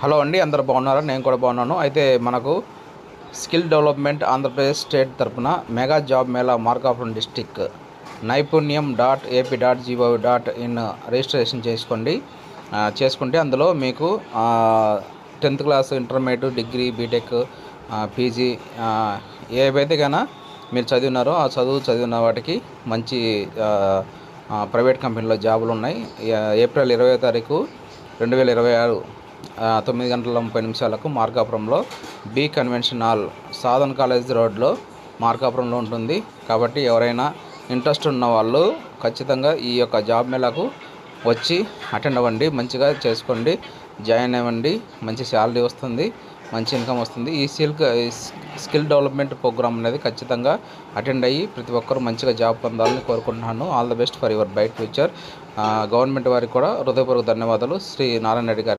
Hello అండి, అందరూ బాగున్నారా? నేను కూడా బాగున్నాను. అయితే మనకు స్కిల్ డెవలప్మెంట్ ఆంధ్రప్రదేశ్ స్టేట్ తరపున mega job mela Markapuram district naipunyam.ap.gov.in registration చేసుకుంటే అందులో మీకు 10th class, intermediate, degree, BTech, PG ఏవైతే కన్నా మీరు చదివినారో ఆ చదివిన వాటికి మంచి ప్రైవేట్ కంపెనీలో జాబులు ఉన్నాయి. ఏప్రిల్ 20వ తారీఖు 2026 9 గంటల 30 నిమిషాలకు మార్కాపురంలో B convention hall, Sadhan college రోడ్లో మార్కాపురంలో ఉంటుంది. కాబట్టి ఎవరైనా ఇంట్రెస్ట్ ఉన్న వాళ్ళు ఖచ్చితంగా ఈ యొక్క జాబ్ మేళాకు వచ్చి అటెండ్ అవ్వండి. మంచిగా చేసుకోండి, జాయిన్ అవ్వండి. మంచి శాలరీ వస్తుంది, మంచి ఇన్కమ్ వస్తుంది. ఈ స్కిల్ డెవలప్మెంట్ ప్రోగ్రామ్ అనేది ఖచ్చితంగా అటెండ్ అయ్యి ప్రతి ఒక్కరు మంచిగా జాబ్ పొందాలని కోరుకుంటున్నాను. All the best for your bright future. Government వారికి కూడా హృదయపూర్వక ధన్యవాదాలు. శ్రీ నారాయణ రెడ్డి గారు.